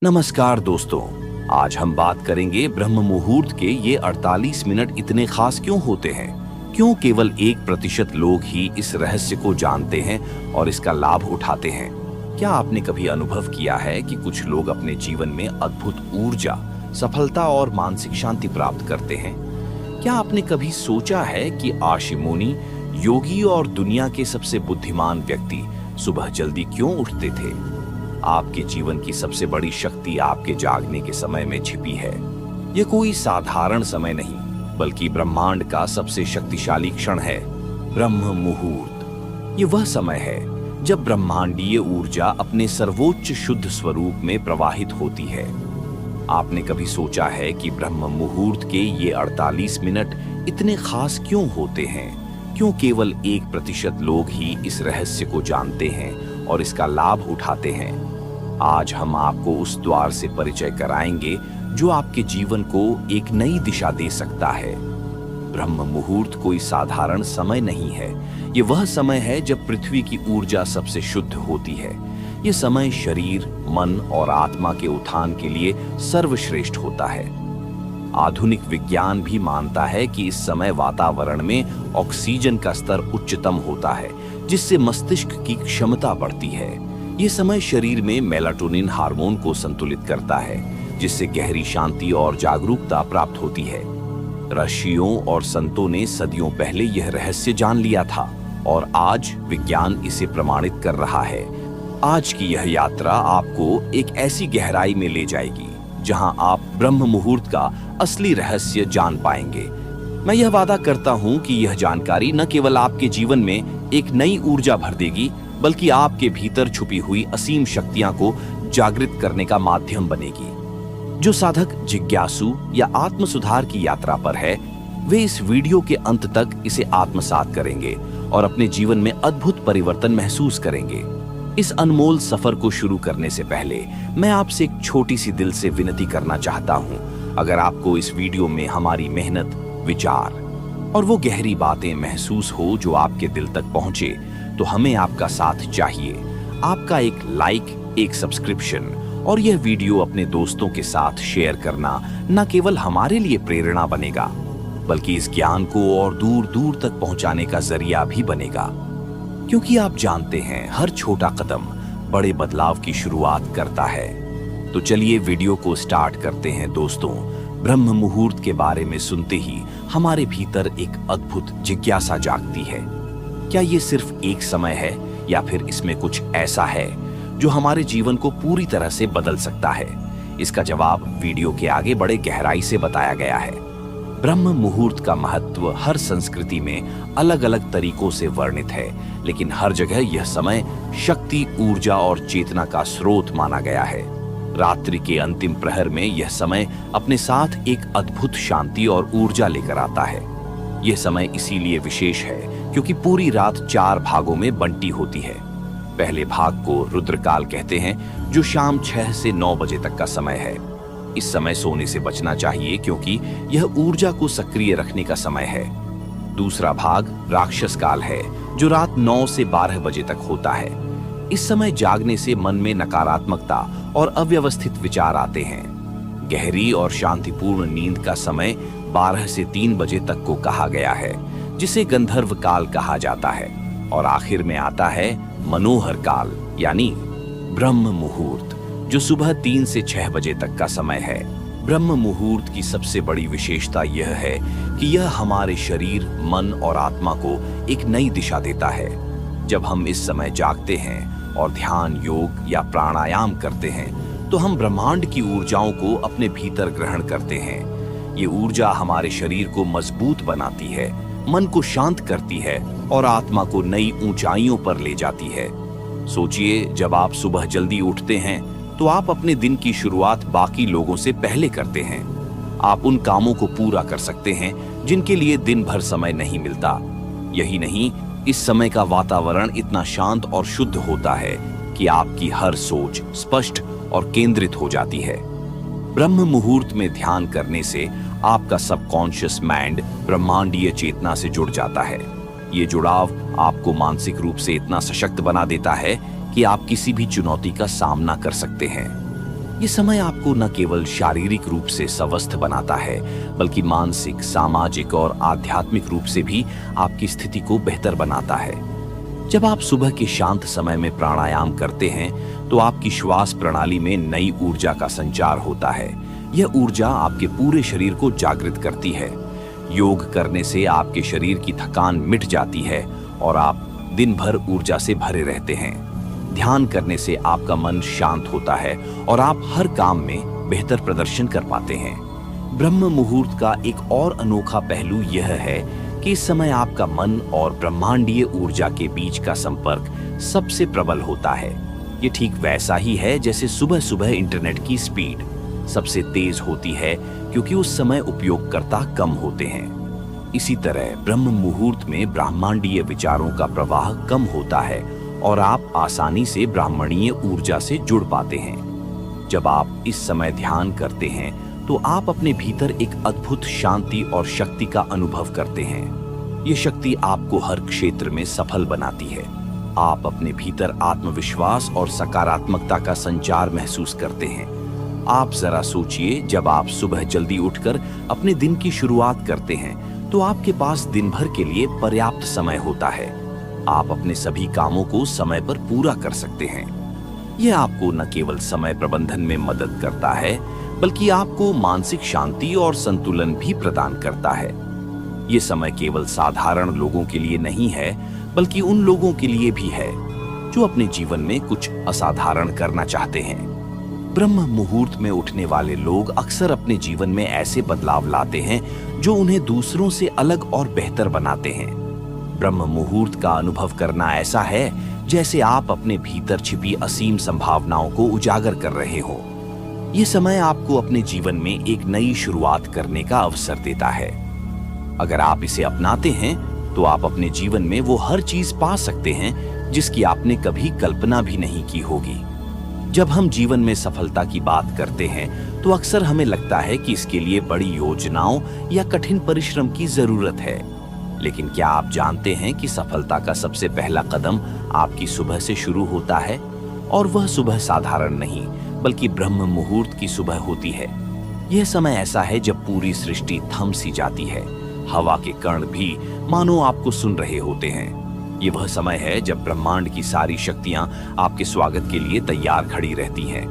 नमस्कार दोस्तों। आज हम बात करेंगे ब्रह्म मुहूर्त के ये 48 मिनट इतने खास क्यों होते हैं। क्यों केवल 1% लोग ही इस रहस्य को जानते हैं और इसका लाभ उठाते हैं। क्या आपने कभी अनुभव किया है कि कुछ लोग अपने जीवन में अद्भुत ऊर्जा, सफलता और मानसिक शांति प्राप्त करते हैं। क्या आपने कभी सोचा है कि आशी मुनि, योगी और दुनिया के सबसे बुद्धिमान व्यक्ति सुबह जल्दी क्यों उठते थे। आपके जीवन की सबसे बड़ी शक्ति आपके जागने के समय में छिपी है। यह कोई साधारण समय नहीं, बल्कि ब्रह्मांड का सबसे शक्तिशाली क्षण है, ब्रह्म मुहूर्त। ये वह समय है जब ब्रह्मांडीय ऊर्जा अपने सर्वोच्च शुद्ध स्वरूप में प्रवाहित होती है। आपने कभी सोचा है कि ब्रह्म मुहूर्त के ये 48 मिनट इतने खास क्यों होते हैं। क्यों केवल 1% लोग ही इस रहस्य को जानते हैं और इसका लाभ उठाते हैं। आज हम आपको उस द्वार से परिचय कराएंगे जो आपके जीवन को एक नई दिशा दे सकता है। ब्रह्म मुहूर्त कोई साधारण समय नहीं है। ये वह समय है जब पृथ्वी की ऊर्जा सबसे शुद्ध होती है। ये समय शरीर, मन और आत्मा के उत्थान के लिए सर्वश्रेष्ठ होता है। आधुनिक विज्ञान भी मानता है कि इस समय वातावरण में ऑक्सीजन का स्तर उच्चतम होता है, जिससे मस्तिष्क की क्षमता बढ़ती है। ये समय शरीर में मेलाटोनिन हार्मोन को संतुलित करता है, जिससे गहरी शांति और जागरूकता प्राप्त होती है। ऋषियों और संतों ने सदियों पहले यह रहस्य जान लिया था और आज विज्ञान इसे प्रमाणित कर रहा है। आज की यह यात्रा आपको एक ऐसी गहराई में ले जाएगी जहां आप ब्रह्म मुहूर्त का असली रहस्य जान पाएंगे। मैं यह वादा करता हूं कि यह जानकारी न केवल आपके जीवन में एक नई ऊर्जा भर देगी, बल्कि आपके भीतर छुपी हुई असीम शक्तियां को जागृत करने का माध्यम बनेगी। जो साधक जिज्ञासु या आत्म सुधार की यात्रा पर है, वे इस वीडियो के अंत तक इसे आत्मसात करेंगे और अपने जीवन में अद्भुत परिवर्तन महसूस करेंगे। इस अनमोल सफर को शुरू करने से पहले मैं आपसे एक छोटी सी दिल से विनती करना चाहता हूं। अगर आपको इस वीडियो में हमारी मेहनत, विचार और वो गहरी बातें महसूस हो जो आपके दिल तक पहुंचे, तो हमें आपका साथ चाहिए। आपका एक लाइक, एक सब्सक्रिप्शन और यह वीडियो अपने दोस्तों के साथ शेयर करना न केवल हमारे लिए प्रेरणा बनेगा, बल्कि इस ज्ञान को और दूर दूर तक पहुंचाने का जरिया भी बनेगा। क्योंकि आप जानते हैं, हर छोटा कदम बड़े बदलाव की शुरुआत करता है। तो चलिए वीडियो को स्टार्ट करते हैं दोस्तों। ब्रह्म मुहूर्त के बारे में सुनते ही हमारे भीतर एक अद्भुत जिज्ञासा जागती है। क्या ये सिर्फ एक समय है या फिर इसमें कुछ ऐसा है जो हमारे जीवन को पूरी तरह से बदल सकता है? इसका जवाब वीडियो के आगे बड़े गहराई से बताया गया है। ब्रह्म मुहूर्त का महत्व हर संस्कृति में अलग अलग तरीकों से वर्णित है, लेकिन हर जगह यह समय शक्ति, ऊर्जा और चेतना का स्रोत माना गया है। रात्रि के अंतिम प्रहर में यह समय अपने साथ एक अद्भुत शांति और ऊर्जा लेकर आता है। यह समय इसीलिए विशेष है क्योंकि पूरी रात 4 भागों में बंटी होती है। पहले भाग को रुद्रकाल कहते हैं, जो शाम 6 से 9 बजे तक का समय है। इस समय सोने से बचना चाहिए क्योंकि यह ऊर्जा को सक्रिय रखने का समय है। दूसरा भाग राक्षस काल है, जो रात 9 से 12 बजे तक होता है। इस समय जागने से मन में नकारात्मकता और अव्यवस्थित विचार आते हैं। गहरी और शांतिपूर्ण नींद का समय 12 से 3 बजे तक को कहा गया है, जिसे गंधर्व काल कहा जाता है। और आखिर में आता है मनोहर काल, यानी ब्रह्म मुहूर्त, जो सुबह 3 से 6 बजे तक का समय है। ब्रह्म मुहूर्त की सबसे बड़ी विशेषता यह है कि यह हमारे शरीर, मन और आत्मा को एक नई दिशा देता है। जब हम इस समय जागते हैं और ध्यान, योग या प्राणायाम करते हैं, तो हम ब्रह्मांड की ऊर्जाओं को अपने भीतर ग्रहण करते हैं। ये ऊर्जा हमारे शरीर को मजबूत बनाती है, मन को शांत करती है और आत्मा को नई ऊंचाइयों पर ले जाती है। सोचिए, जब आप सुबह जल्दी उठते हैं तो आप अपने दिन की शुरुआत बाकी लोगों से पहले करते हैं। आप उन कामों को पूरा कर सकते हैं जिनके लिए दिन भर समय नहीं मिलता। यही नहीं, इस समय का वातावरण इतना शांत और शुद्ध होता है कि आपकी हर सोच स्पष्ट और केंद्रित हो जाती है। ब्रह्म मुहूर्त में ध्यान करने से आपका सबकॉन्शियस माइंड ब्रह्मांडीय चेतना से जुड़ जाता है। ये जुड़ाव आपको मानसिक रूप से इतना सशक्त बना देता है कि आप किसी भी चुनौती का सामना कर सकते हैं। ये समय आपको न केवल शारीरिक रूप से स्वस्थ बनाता है, बल्कि मानसिक, सामाजिक और आध्यात्मिक रूप से भी आपकी स्थिति को बेहतर बनाता है। जब आप सुबह के शांत समय में प्राणायाम करते हैं, तो आपकी श्वास प्रणाली में नई ऊर्जा का संचार होता है। यह ऊर्जा आपके पूरे शरीर को जागृत करती है। योग करने से आपके शरीर की थकान मिट जाती है और आप दिन भर ऊर्जा से भरे रहते हैं। ध्यान करने से आपका मन शांत होता है और आप हर काम में बेहतर प्रदर्शन कर पाते हैं। ब्रह्म मुहूर्त का एक और अनोखा पहलू यह है कि इस समय आपका मन और ब्रह्मांडीय ऊर्जा के बीच का संपर्क सबसे प्रबल होता है। ये ठीक वैसा ही है जैसे सुबह सुबह इंटरनेट की स्पीड सबसे तेज होती है, क्योंकि उस समय उपयोगकर्ता कम होते हैं। इसी तरह ब्रह्म मुहूर्त में ब्रह्मांडीय विचारों का प्रवाह कम होता है और आप आसानी से ब्राह्मणीय ऊर्जा से जुड़ पाते हैं। जब आप इस समय ध्यान करते हैं, तो आप अपने भीतर एक अद्भुत शांति और शक्ति का अनुभव करते हैं। ये शक्ति आपको हर क्षेत्र में सफल बनाती है। आप अपने भीतर आत्मविश्वास और सकारात्मकता का संचार महसूस करते हैं। आप जरा सोचिए, जब आप सुबह जल्दी उठकर अपने दिन की शुरुआत करते हैं, तो आपके पास दिन भर के लिए पर्याप्त समय होता है। आप अपने सभी कामों को समय पर पूरा कर सकते हैं। यह आपको न केवल समय प्रबंधन में मदद करता है, बल्कि आपको मानसिक शांति और संतुलन भी प्रदान करता है। ये समय केवल साधारण लोगों के लिए नहीं है, बल्कि उन लोगों के लिए भी है जो अपने जीवन में कुछ असाधारण करना चाहते हैं। ब्रह्म मुहूर्त में उठने वाले लोग अक्सर अपने जीवन में ऐसे बदलाव लाते हैं जो उन्हें दूसरों से अलग और बेहतर बनाते हैं। ब्रह्म मुहूर्त का अनुभव करना ऐसा है जैसे आप अपने भीतर छिपी असीम संभावनाओं को उजागर कर रहे हो। ये समय आपको अपने जीवन में एक नई शुरुआत करने का अवसर देता है। अगर आप इसे अपनाते हैं, तो आप अपने जीवन में वो हर चीज पा सकते हैं जिसकी आपने कभी कल्पना भी नहीं की होगी। जब हम जीवन में सफलता की बात करते हैं, तो अक्सर हमें लगता है कि इसके लिए बड़ी योजनाओं या कठिन परिश्रम की जरूरत है। लेकिन क्या आप जानते हैं कि सफलता का सबसे पहला कदम आपकी सुबह से शुरू होता है? और वह सुबह साधारण नहीं, बल्कि ब्रह्म मुहूर्त की सुबह होती है। यह समय ऐसा है जब पूरी सृष्टि थम सी जाती है। हवा के कण भी मानो आपको सुन रहे होते हैं। ये वह समय है जब ब्रह्मांड की सारी शक्तियां आपके स्वागत के लिए तैयार खड़ी रहती हैं।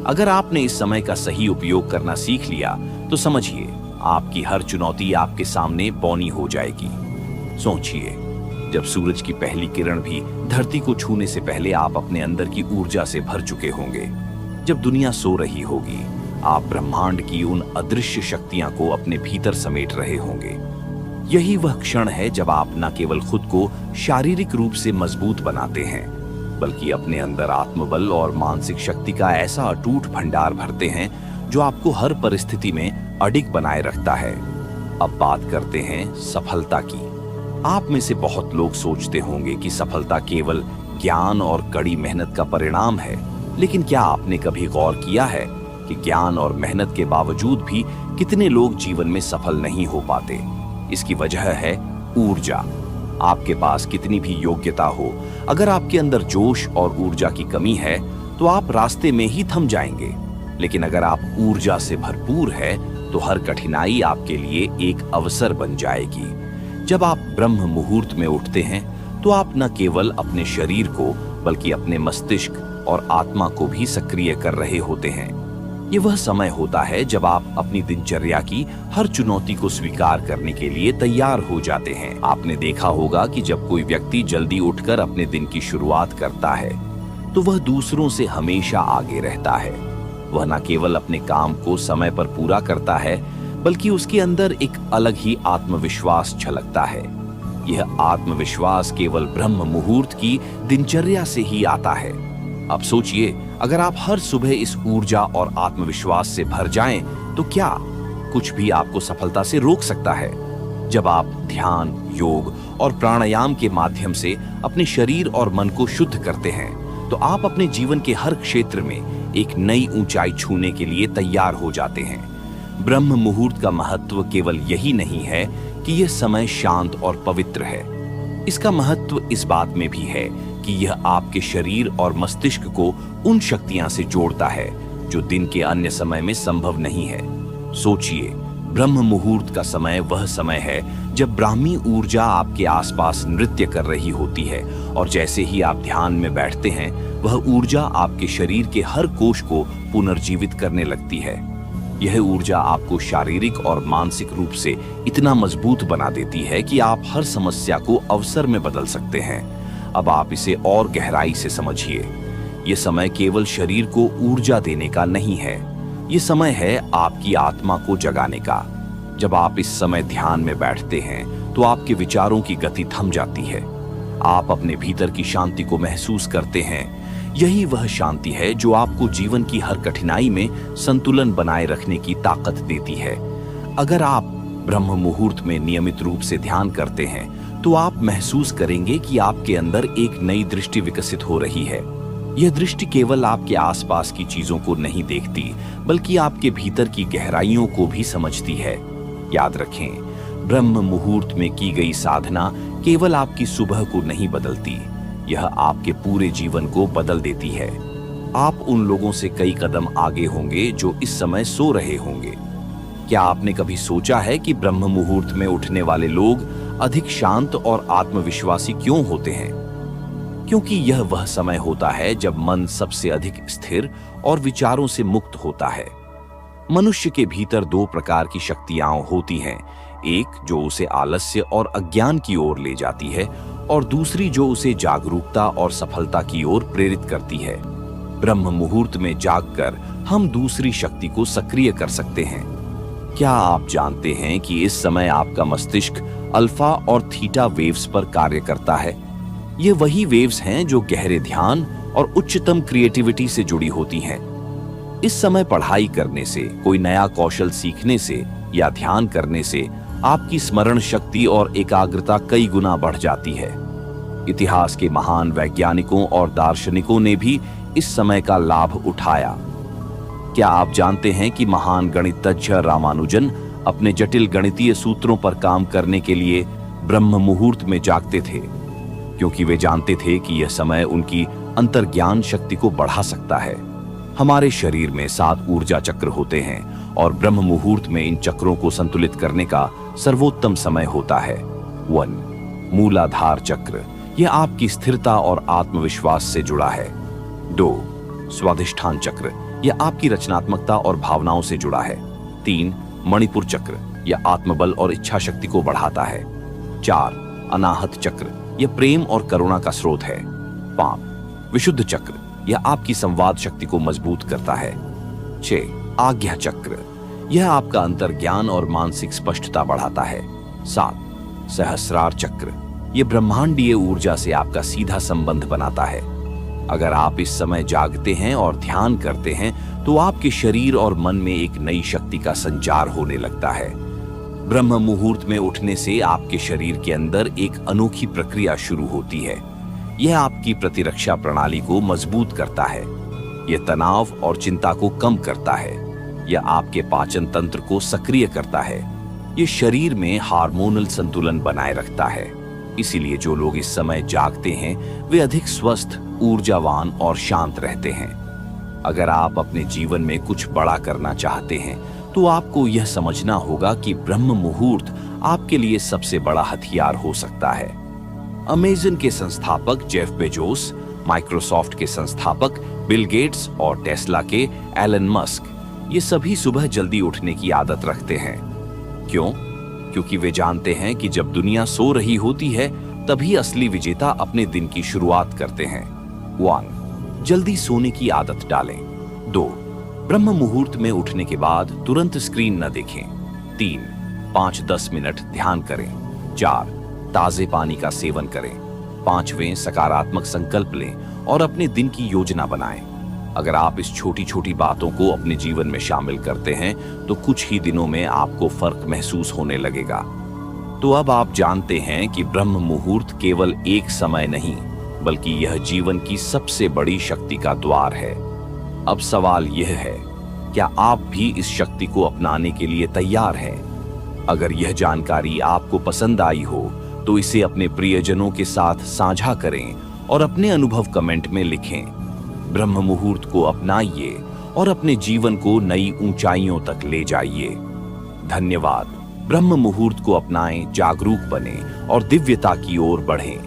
अगर आपने इस समय का सही उपयोग करना सीख लिया, तो समझिए आपकी हर चुनौती आपके सामने बौनी हो जाएगी। सोचिए, जब सूरज की पहली किरण भी धरती को छूने से पहले आप अपने अंदर की ऊर्जा से भर चुके होंगे। जब दुनिया सो रही होगी, आप ब्रह्मांड की उन अदृश्य शक्तियां को अपने भीतर समेट रहे होंगे। यही वह क्षण है जब आप न केवल खुद को शारीरिक रूप से मजबूत बनाते हैं, बल्कि अपने अंदर आत्मबल और मानसिक शक्ति का ऐसा अटूट भंडार भरते हैं जो आपको हर परिस्थिति में अडिग बनाए रखता है। अब बात करते हैं सफलता की। आप में से बहुत लोग सोचते होंगे कि सफलता केवल ज्ञान और कड़ी मेहनत का परिणाम है। लेकिन क्या आपने कभी गौर किया है कि ज्ञान और मेहनत के बावजूद भी कितने लोग जीवन में सफल नहीं हो पाते? इसकी वजह है ऊर्जा। आपके पास कितनी भी योग्यता हो, अगर आपके अंदर जोश और ऊर्जा की कमी है, तो आप रास्ते में ही थम जाएंगे। लेकिन अगर आप ऊर्जा से भरपूर है, तो हर कठिनाई आपके लिए एक अवसर बन जाएगी। जब आप ब्रह्म मुहूर्त में उठते हैं, तो आप न केवल अपने शरीर को, बल्कि अपने मस्तिष्क और आत्मा को भी सक्रिय कर रहे होते हैं। ये वह समय होता है जब आप अपनी दिनचर्या की हर चुनौती को स्वीकार करने के लिए तैयार हो जाते हैं। आपने देखा होगा कि जब कोई व्यक्ति जल्दी उठकर अपने दिन की शुरुआत करता है, तो वह दूसरों से हमेशा आगे रहता है। वह न केवल अपने काम को समय पर पूरा करता है, बल्कि उसके अंदर एक अलग ही आत्मविश्वास झलकता है। यह आत्मविश्वास केवल ब्रह्म मुहूर्त की दिनचर्या से ही आता है। अब सोचिए, अगर आप हर सुबह इस ऊर्जा और आत्मविश्वास से भर जाएं, तो क्या कुछ भी आपको सफलता से रोक सकता है? जब आप ध्यान, योग और प्राणायाम के माध्यम से अपने शरीर और मन को शुद्ध करते हैं, तो आप अपने जीवन के हर क्षेत्र में एक नई ऊंचाई छूने के लिए तैयार हो जाते हैं। ब्रह्म मुहूर्त का महत्व केवल यही नहीं है कि यह समय शांत और पवित्र है। इसका महत्व इस बात में भी है कि यह आपके शरीर और मस्तिष्क को उन शक्तियां से जोड़ता है जो दिन के अन्य समय में संभव नहीं है। सोचिए, ब्रह्म मुहूर्त का समय वह समय है जब ब्राह्मी ऊर्जा आपके आसपास नृत्य कर रही होती है और जैसे ही आप ध्यान में बैठते हैं वह ऊर्जा आपके शरीर के हर कोश को पुनर्जीवित करने लगती है। यह ऊर्जा आपको शारीरिक और मानसिक रूप से इतना मजबूत बना देती है कि आप हर समस्या को अवसर में बदल सकते हैं। अब आप इसे और गहराई से समझिए। यह समय केवल शरीर को ऊर्जा देने का नहीं है, ये समय है आपकी आत्मा को जगाने का। जब आप इस समय ध्यान में बैठते हैं तो आपके विचारों की गति थम जाती है। आप अपने भीतर की शांति को महसूस करते हैं। यही वह शांति है जो आपको जीवन की हर कठिनाई में संतुलन बनाए रखने की ताकत देती है। अगर आप ब्रह्म मुहूर्त में नियमित रूप से ध्यान करते हैं तो आप महसूस करेंगे कि आपके अंदर एक नई दृष्टि विकसित हो रही है। यह दृष्टि केवल आपके आसपास की चीजों को नहीं देखती, बल्कि आपके भीतर की गहराइयों को भी समझती है। याद रखें, ब्रह्म मुहूर्त में की गई साधना केवल आपकी सुबह को नहीं बदलती, यह आपके पूरे जीवन को बदल देती है। आप उन लोगों से कई कदम आगे होंगे जो इस समय सो रहे होंगे। क्या आपने कभी सोचा है कि ब्रह्म मुहूर्त में उठने वाले लोग अधिक शांत और आत्मविश्वासी क्यों होते हैं? क्योंकि यह वह समय होता है जब मन सबसे अधिक स्थिर और विचारों से मुक्त होता है। मनुष्य के भीतर दो प्रकार की शक्तियां होती हैं, एक जो उसे आलस्य और अज्ञान की ओर ले जाती है और दूसरी जो उसे जागरूकता और सफलता की ओर प्रेरित करती है। ब्रह्म मुहूर्त में जागकर हम दूसरी शक्ति को सक्रिय कर सकते हैं। क्या आप जानते हैं कि इस समय आपका मस्तिष्क अल्फा और थीटा वेव्स पर कार्य करता है? ये वही वेव्स हैं जो गहरे ध्यान और उच्चतम क्रिएटिविटी से जुड़ी होती हैं। इस समय पढ़ाई करने से, कोई नया कौशल सीखने से या ध्यान करने से आपकी स्मरण शक्ति और एकाग्रता कई गुना बढ़ जाती है। इतिहास के महान वैज्ञानिकों और दार्शनिकों ने भी इस समय का लाभ उठाया। क्या आप जानते हैं कि महान गणितज्ञ रामानुजन अपने जटिल गणितीय सूत्रों पर काम करने के लिए ब्रह्म मुहूर्त में जागते थे, क्योंकि वे जानते थे कि यह समय उनकी अंतर्ज्ञान शक्ति को बढ़ा सकता है। हमारे शरीर में 7 ऊर्जा चक्र होते हैं और ब्रह्म मुहूर्त में इन चक्रों को संतुलित करने का सर्वोत्तम समय होता है। 1. मूलाधार चक्र, यह आपकी स्थिरता और आत्मविश्वास से जुड़ा है। 2. स्वाधिष्ठान चक्र, यह आपकी रचनात्मकता और भावनाओं से जुड़ा है। 3. मणिपुर चक्र, यह आत्मबल और इच्छा शक्ति को बढ़ाता है। 4. अनाहत चक्र, यह प्रेम और करुणा का स्रोत है। 5. विशुद्ध चक्र, यह आपकी संवाद शक्ति को मजबूत करता है। 6. आज्ञा चक्र, यह आपका अंतर्ज्ञान और मानसिक स्पष्टता बढ़ाता है। 7. सहस्रार चक्र, यह ब्रह्मांडीय ऊर्जा से आपका सीधा संबंध बनाता है। अगर आप इस समय जागते हैं और ध्यान करते हैं तो आपके शरीर और मन में एक नई शक्ति का संचार होने लगता है। ब्रह्म मुहूर्त में उठने से आपके शरीर के अंदर एक अनोखी प्रक्रिया शुरू होती है। यह आपकी प्रतिरक्षा प्रणाली को मजबूत करता है, यह तनाव और चिंता को कम करता है, यह आपके पाचन तंत्र को सक्रिय करता है, यह शरीर में हार्मोनल संतुलन बनाए रखता है। इसीलिए जो लोग इस समय जागते हैं वे अधिक स्वस्थ, ऊर्जावान और शांत रहते हैं। अगर आप अपने जीवन में कुछ बड़ा करना चाहते हैं तो आपको यह समझना होगा कि ब्रह्म मुहूर्त आपके लिए सबसे बड़ा हथियार हो सकता है। अमेज़न के संस्थापक जेफ बेजोस, माइक्रोसॉफ्ट के संस्थापक बिल गेट्स और टेस्ला के एलन मस्क, ये सभी सुबह जल्दी उठने की आदत रखते हैं। क्यों? क्योंकि वे जानते हैं कि जब दुनिया सो रही होती है तभी असली विजेता अपने दिन की शुरुआत करते हैं। 1. जल्दी सोने की आदत डालें। 2. ब्रह्म मुहूर्त में उठने के बाद तुरंत स्क्रीन न देखें। 3. 5-10 मिनट ध्यान करें। 4. ताजे पानी का सेवन करें। 5वें, सकारात्मक संकल्प लें और अपने दिन की योजना बनाएं। अगर आप इस छोटी छोटी बातों को अपने जीवन में शामिल करते हैं तो कुछ ही दिनों में आपको फर्क महसूस होने लगेगा। तो अब आप जानते हैं कि ब्रह्म मुहूर्त केवल एक समय नहीं, बल्कि यह जीवन की सबसे बड़ी शक्ति का द्वार है। अब सवाल यह है, क्या आप भी इस शक्ति को अपनाने के लिए तैयार हैं? अगर यह जानकारी आपको पसंद आई हो तो इसे अपने प्रियजनों के साथ साझा करें और अपने अनुभव कमेंट में लिखें। ब्रह्म मुहूर्त को अपनाइए और अपने जीवन को नई ऊंचाइयों तक ले जाइए। धन्यवाद। ब्रह्म मुहूर्त को अपनाएं, जागरूक बने और दिव्यता की ओर बढ़ें।